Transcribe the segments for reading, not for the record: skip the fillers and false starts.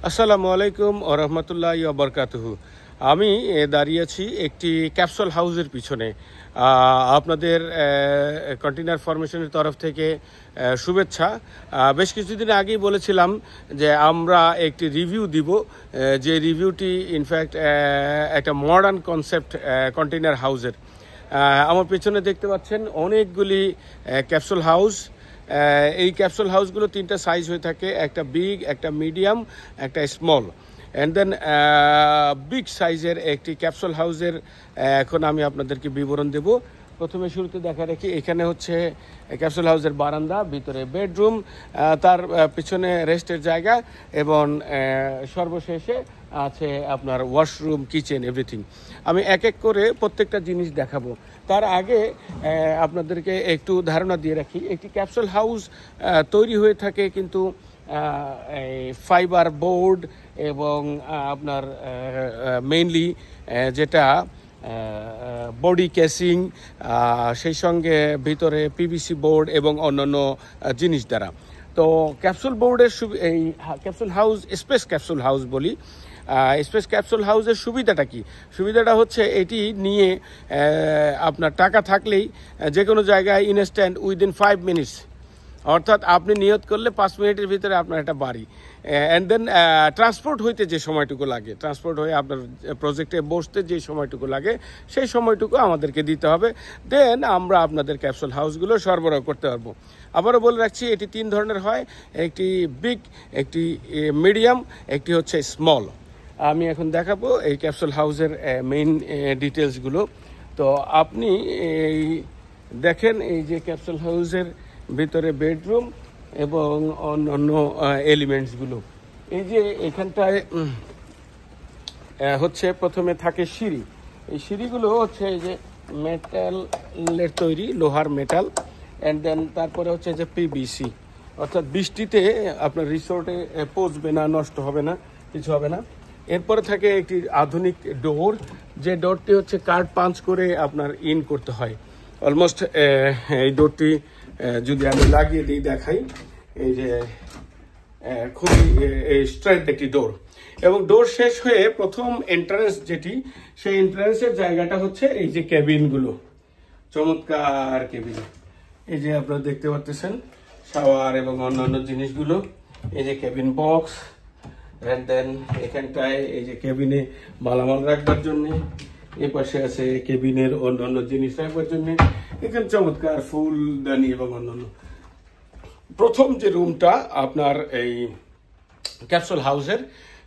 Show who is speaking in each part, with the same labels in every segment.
Speaker 1: আসসালামু আলাইকুম ওয়া রাহমাতুল্লাহি ওয়া বারাকাতুহু। আমি দাঁড়িয়ে আছি একটি ক্যাপসুল হাউসের পিছনে। আপনাদের কন্টেইনার ফরমেশনের তরফ থেকে শুভেচ্ছা। বেশ কিছুদিন আগেই বলেছিলাম যে আমরা একটি রিভিউ দিব, যে রিভিউটি ইনফ্যাক্ট একটা মডার্ন কনসেপ্ট কন্টেইনার হাউসের। আমার পেছনে দেখতে পাচ্ছেন অনেকগুলি ক্যাপসুল হাউস। এই ক্যাপসুল হাউসগুলো তিনটা সাইজ হয়ে থাকে, একটা বিগ, একটা মিডিয়াম, একটা স্মল। অ্যান্ড দেন বিগ সাইজের একটি ক্যাপসুল হাউসের এখন আমি আপনাদেরকে বিবরণ দেব। প্রথমে শুরুতে দেখা রাখি, এখানে হচ্ছে ক্যাপসুল হাউসের বারান্দা, ভিতরে বেডরুম, তার পিছনে রেস্টের জায়গা এবং সর্বশেষে আছে আপনার ওয়াশরুম, কিচেন, এভরিথিং। আমি এক এক করে প্রত্যেকটা জিনিস দেখাবো। তার আগে আপনাদেরকে একটু ধারণা দিয়ে রাখি, একটি ক্যাপসুল হাউস তৈরি হয়ে থাকে কিন্তু ফাইবার বোর্ড এবং আপনার মেইনলি যেটা বডি কেসিং, সেই সঙ্গে ভিতরে পিভিসি বোর্ড এবং অন্যান্য জিনিস দ্বারা। তো ক্যাপসুল বোর্ডের এই capsule house space capsule house বলি। স্পেস ক্যাপসুল হাউসের সুবিধাটা কি? সুবিধাটা হচ্ছে এটি নিয়ে আপনার টাকা থাকলেই যে কোনো জায়গায় ইনস্ট্যান্ট উইদিন 5 মিনিটস, অর্থাৎ আপনি নিয়ত করলে 5 মিনিটের ভিতরে আপনার একটা বাড়ি। অ্যান্ড দেন ট্রান্সপোর্ট হইতে যে সময়টুকু লাগে, ট্রান্সপোর্ট হয়ে আপনার প্রজেক্টে বসতে যে সময়টুকু লাগে, সেই সময়টুকু আমাদেরকে দিতে হবে। দেন আমরা আপনাদের ক্যাপসুল হাউসগুলো সরবরাহ করতে পারবো। আবারও বলে রাখছি, এটি 3 ধরনের হয়, একটি বিগ, একটি মিডিয়াম, একটি হচ্ছে স্মল। আমি এখন দেখাবো এই ক্যাপসুল হাউসের মেইন ডিটেলসগুলো। তো আপনি এই দেখেন, এই যে ক্যাপসুল হাউসের ভিতরে বেডরুম এবং অন্যান্য এলিমেন্টসগুলো। এই যে এখানটায় হচ্ছে প্রথমে থাকে সিঁড়ি। এই সিঁড়িগুলো হচ্ছে এই যে মেটালের তৈরি, লোহার মেটাল। অ্যান্ড দেন তারপরে হচ্ছে যে পিভিসি, অর্থাৎ বৃষ্টিতে আপনার রিসোর্টে পচবে না, নষ্ট হবে না, কিছু হবে না। এরপরে থাকে একটি আধুনিক ডোর, যে ডোরটি হচ্ছে কার্ড পাঞ্চ করে আপনার ইন করতে হয়। অলমোস্ট এই ডোরটি যদি আমি লাগিয়ে দিই, দেখাই, এই যে খুবই স্ট্রেট একটি ডোর। এবং ডোর শেষ হয়ে প্রথম এন্ট্রান্স যেটি, সেই এন্ট্রান্সের জায়গাটা হচ্ছে এই যে কেবিনগুলো, চমৎকার কেবিন। এই যে আপনারা দেখতে পাচ্ছেন শাওয়ার এবং অন্যান্য জিনিসগুলো, এই যে কেবিন বক্স। অ্যান্ড দেন এখানটায় এই যে কেবিনে মালামাল রাখবার জন্য, এ পাশে আছে কেবিনের অন্যান্য জিনিস রাখবার জন্য। এখানে চমৎকার ফুলদানি এবং অন্যান্য। প্রথম যে রুমটা আপনার এই ক্যাপসুল হাউসের,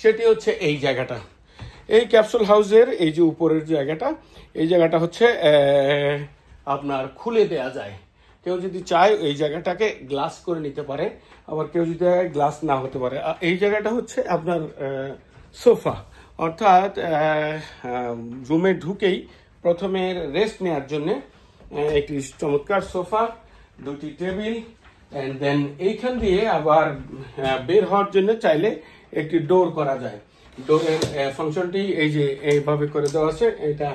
Speaker 1: সেটি হচ্ছে এই জায়গাটা। এই ক্যাপসুল হাউসের এই যে উপরের জায়গাটা, এই জায়গাটা হচ্ছে আপনার খুলে দেয়া যায়। কেউ যদি চায় এই জায়গাটাকে গ্লাস করে নিতে পারে, আবার কেউ যদি গ্লাস না হতে পারে। এই জায়গাটা হচ্ছে আপনার সোফা, অর্থাৎ রুমে ঢুকেই প্রথমে রেস্ট নেওয়ার জন্য একটি চমৎকার সোফা, 2টি টেবিল। অ্যান্ড দেন এইখান দিয়ে আবার বের হওয়ার জন্য চাইলে একটি ডোর করা যায়। ডোরের ফাংশনটি এই যে এইভাবে করে দেওয়া আছে, এটা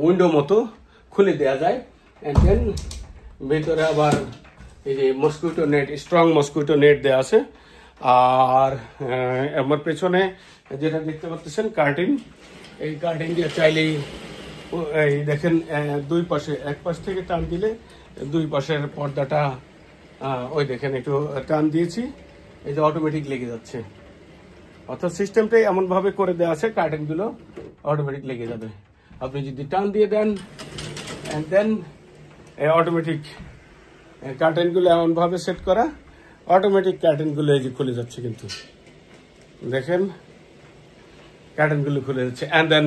Speaker 1: উইন্ডো মতো খুলে দেওয়া যায়। অ্যান্ড দেন ভেতরে আবার এই যে mosquito net, strong mosquito net দেওয়া আছে। আর আমার পেছনে যেটা দেখতে পাচ্ছেন কার্টেন, এই কার্টেন দিয়ে চাইলেই এই দেখেন দুই পাশে, এক পাশ থেকে টান দিলে দুই পাশের পর্দাটা ওই দেখেন একটু টান দিয়েছি, এই যে অটোমেটিক লেগে যাচ্ছে। অর্থাৎ সিস্টেমটাই এমনভাবে করে দেওয়া আছে, কার্টেনগুলো অটোমেটিক লেগে যাবে। আপনি যদি টান দিয়ে দেন, অ্যান্ড দেন অটোমেটিক কার্টেনগুলো এমনভাবে সেট করা, অটোমেটিক কার্টেনগুলো এই যে খুলে যাচ্ছে। কিন্তু দেখেন কার্টেনগুলো খুলে যাচ্ছে। অ্যান্ড দেন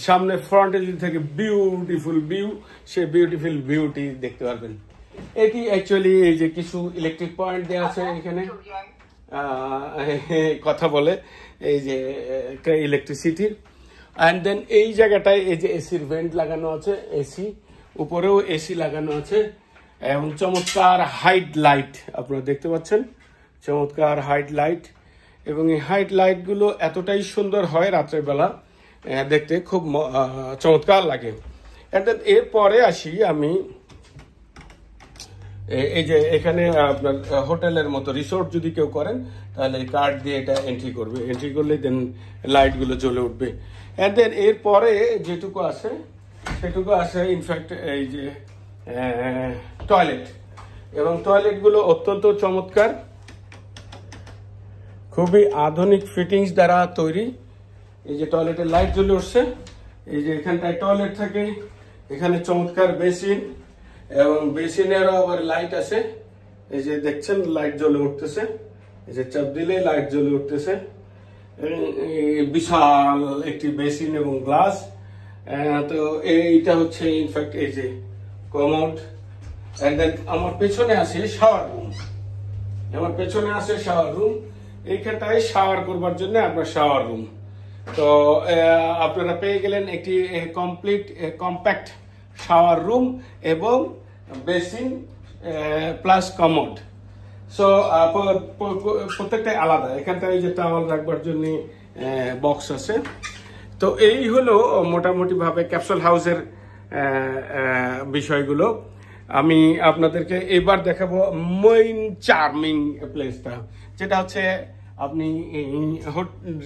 Speaker 1: সামনে ফ্রন্টে যদি থাকে বিউটিফুল ভিউ, সেই বিউটিফুল ভিউটি দেখতে পারবেন। এটি অ্যাকচুয়ালি এই যে কিছু ইলেকট্রিক পয়েন্ট দেওয়া আছে এখানে, কথা বলে এই যে ইলেকট্রিসিটির। অ্যান্ড দেন এই জায়গাটায় এই যে এসির ভেন্ট লাগানো আছে, এসি উপরেও এসি লাগানো আছে। এবং চমৎকার হাইট লাইট আপনারা দেখতে পাচ্ছেন, চমৎকার হাইট লাইট। এবং এই হাইট লাইটগুলো এতটাই সুন্দর হয় রাত্রের বেলা, দেখতে খুব চমৎকার লাগে। অ্যান্ড দেন এরপরে আসি আমি এই যে এখানে আপনার হোটেলের মতো রিসোর্ট যদি কেউ করেন তাহলে এই কার্ড দিয়ে এটা এন্ট্রি করবে, এন্ট্রি করলে দেন লাইটগুলো জ্বলে উঠবে। অ্যান্ড দেন এরপরে যেটুকু আছে সেটুকু আছে ইনফ্যাক্ট এই যে টয়লেট, এবং টয়লেটগুলো অত্যন্ত চমৎকার, খুবই আধুনিক ফিটিংস দ্বারা তৈরি। এই যে টয়লেটের লাইট জ্বলে উঠছে, এই যে এখানটায় টয়লেট থাকে, এখানে চমৎকার বেসিন, এবং বেসিনেরও আবার লাইট আছে, এই যে দেখছেন লাইট জ্বলে উঠতেছে, এই যে চাপ দিলে লাইট জ্বলে উঠতেছে। বিশাল একটি বেসিন এবং গ্লাস। তো এইটা হচ্ছে ইনফ্যাক্ট এই যে কমোড। এন্ড দেন আমার পেছনে আছে শাওয়ার রুম, আমার পেছনে আছে শাওয়ার রুম। এইখানটায় শাওয়ার করবার জন্য আপনার শাওয়ার রুম। তো আপনারা পেয়ে গেলেন একটি কমপ্লিট কম্প্যাক্ট শাওয়ার রুম এবং বেসিন প্লাস কমোড। সো প্রত্যেকটাই আলাদা। এখানটায় এই যে টাওয়াল রাখবার জন্য বক্স আছে। তো এই হলো মোটামুটি ভাবে ক্যাপসুল হাউসের বিষয়গুলো। আমি আপনাদেরকে এবার দেখাবো মেইন চার্মিং প্লেসটা, যেটা হচ্ছে আপনি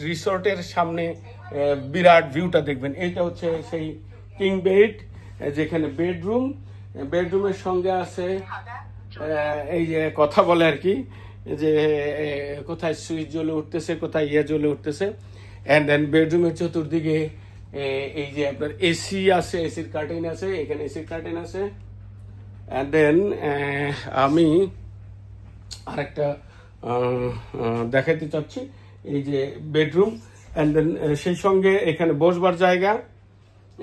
Speaker 1: রিসোর্টের সামনে বিরাট ভিউটা দেখবেন। এইটা হচ্ছে সেই কিং বেড, যেখানে বেডরুম, বেডরুমের সঙ্গে আছে এই যে কথা বলে আর কি, যে কোথায় সুইচ জ্বলে উঠতেছে, কোথায় জ্বলে উঠতেছে। অ্যান্ড দেন বেডরুমের চতুর্দিকে এই যে আপনার এসি আছে, এসির কার্টেন আছে, এখানে এসির কার্টেন আছে। অ্যান্ড দেন আমি আরেকটা দেখাইতে চাচ্ছি, এই যে বেডরুম। অ্যান্ড দেন সেই সঙ্গে এখানে বসবার জায়গা,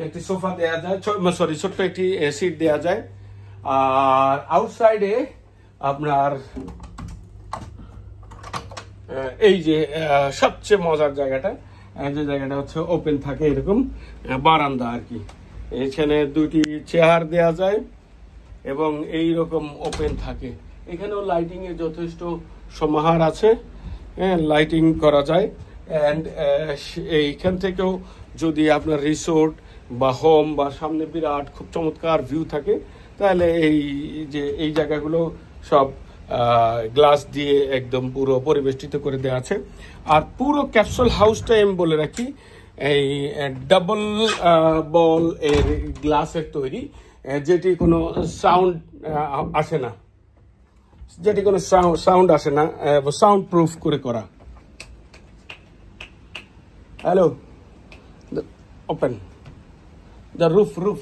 Speaker 1: একটি সোফা দেওয়া যায়, সরি ছোট্ট একটি সিট দেওয়া যায়। আর আউটসাইডে আপনার এই যে সবচেয়ে মজার জায়গাটা, যে জায়গাটা হচ্ছে ওপেন থাকে, এরকম বারান্দা আর কি। এখানে দুটি চেয়ার দেওয়া যায় এবং এই রকম ওপেন থাকে। এখানেও লাইটিং এর যথেষ্ট সমাহার আছে, লাইটিং করা যায়। অ্যান্ড এইখান থেকেও যদি আপনার রিসোর্ট বা হোম বা সামনে বিরাট খুব চমৎকার ভিউ থাকে, তাহলে এই যে এই জায়গাগুলো সব গ্লাস দিয়ে একদম পুরো পরিবেষ্টিত করে দেওয়া আছে। আর পুরো ক্যাপসুল হাউসটা আমি বলে রাখি এই ডাবল বল এর গ্লাসের তৈরি, যেটি কোনো সাউন্ড আসে না, যেটি কোনো সাউন্ড আসে না, সাউন্ড প্রুফ করে করা। Hello, open the roof.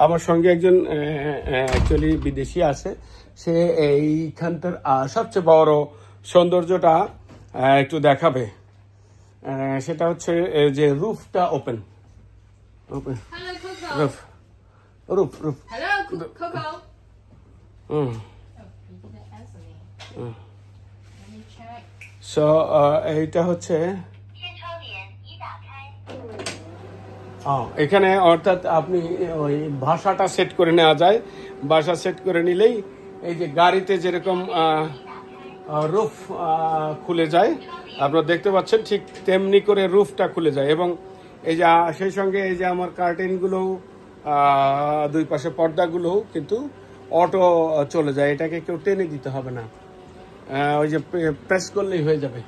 Speaker 1: আমার সঙ্গে একজন অ্যাকচুয়ালি বিদেশি আছে, সে এইখানটার সবচেয়ে বড় সৌন্দর্যটা একটু দেখাবে। সেটা হচ্ছে যে রুফটা ওপেন, রুফ। সো এইটা হচ্ছে এখানে, অর্থাৎ আপনি ওই ভাষাটা সেট করে নেওয়া যায়। ভাষা সেট করে নিলেই এই যে গাড়িতে যেরকম রুফ খুলে যায়, আপনারা দেখতে পাচ্ছেন, ঠিক তেমনি করে রুফটা খুলে যায়। এবং এই যে সেই সঙ্গে এই যে আমার কার্টেনগুলো, দুই পাশে পর্দাগুলো কিন্তু অটো চলে যায়, এটাকে কেউ টেনে দিতে হবে না, ওই যে প্রেস করলেই হয়ে যাবে।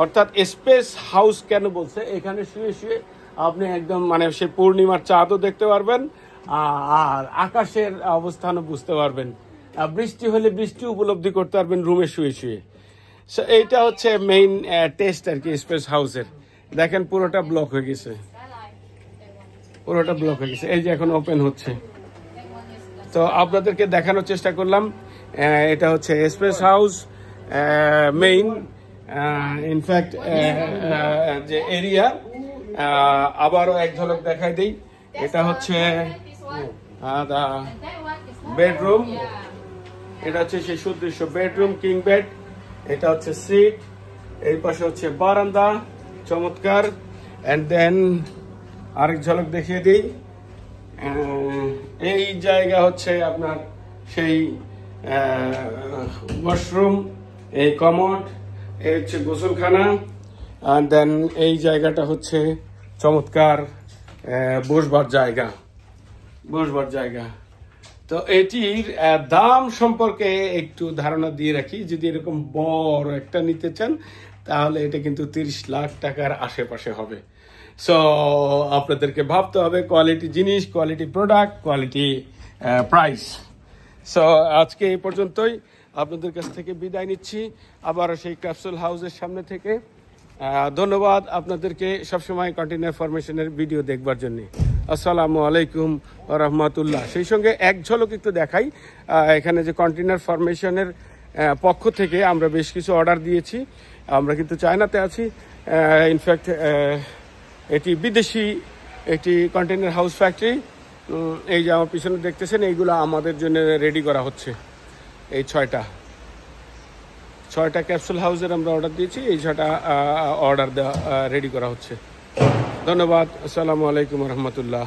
Speaker 1: অর্থাৎ স্পেস হাউস কেন বলছে, এখানে শুয়ে শুয়ে আপনি একদম মানে সে পূর্ণিমার চাঁদও দেখতে পারবেন, আর আকাশের অবস্থানও বুঝতে পারবেন। বৃষ্টি হলে বৃষ্টি উপলব্ধি করতে পারবেন রুমে শুয়ে শুয়ে। এইটা হচ্ছে মেইন টেস্ট আর কি স্পেস হাউসের। দেখেন পুরোটা ব্লক হয়ে গেছে, পুরোটা ব্লক হয়ে গেছে। এই যে এখন ওপেন হচ্ছে। তো আপনাদেরকে দেখানোর চেষ্টা করলাম, এটা হচ্ছে স্পেস হাউস মেইন ইনফ্যাক্ট যে এরিয়া। আবারও এক ঝলক দেখাই দিই, এটা হচ্ছে বেডরুম, এটা হচ্ছে সেই সুদৃশ্য বেডরুম, কিং বেড। এটা হচ্ছে সিট, এই পাশে হচ্ছে বারান্দা, চমৎকার। অ্যান্ড দেন আরেক ঝলক দেখিয়ে দিই, এই জায়গা হচ্ছে আপনার সেই ওয়াশরুম, এই কমোড, এই হচ্ছে গোসলখানা। আর দেন এই জায়গাটা হচ্ছে চমৎকার বসবার জায়গা। তো এটির দাম সম্পর্কে একটু ধারণা দিয়ে রাখি। যদি এরকম বড় একটা নিতে চান তাহলে এটা কিন্তু 30 লাখ টাকার আশেপাশে হবে। সো আপনাদেরকে ভাবতে হবে কোয়ালিটি জিনিস, quality product, quality price. So আজকে এই পর্যন্তই, আপনাদের কাছ থেকে বিদায় নিচ্ছি আবার সেই ক্যাপসুল হাউসের সামনে থেকে। ধন্যবাদ আপনাদেরকে সবসময় কন্টেইনার ফরমেশনের ভিডিও দেখবার জন্য। আসসালামু আলাইকুম ওয়া রাহমাতুল্লাহ। সেই সঙ্গে এক ঝলক একটু দেখাই, এখানে যে কন্টেইনার ফরমেশনের পক্ষ থেকে আমরা বেশ কিছু অর্ডার দিয়েছি। আমরা কিন্তু চায়নাতে আছি, ইনফ্যাক্ট এটি বিদেশি একটি কন্টেইনার হাউস ফ্যাক্টরি। এই যে আমার পিছনে দেখতেছেন, এইগুলো আমাদের জন্য রেডি করা হচ্ছে। এই ছয়টা ক্যাপসুল হাউসের আমরা অর্ডার দিয়েছি, এই 6টা অর্ডার দেওয়া রেডি করা হচ্ছে। ধন্যবাদ। আসসালামু আলাইকুম রহমতুল্লাহ।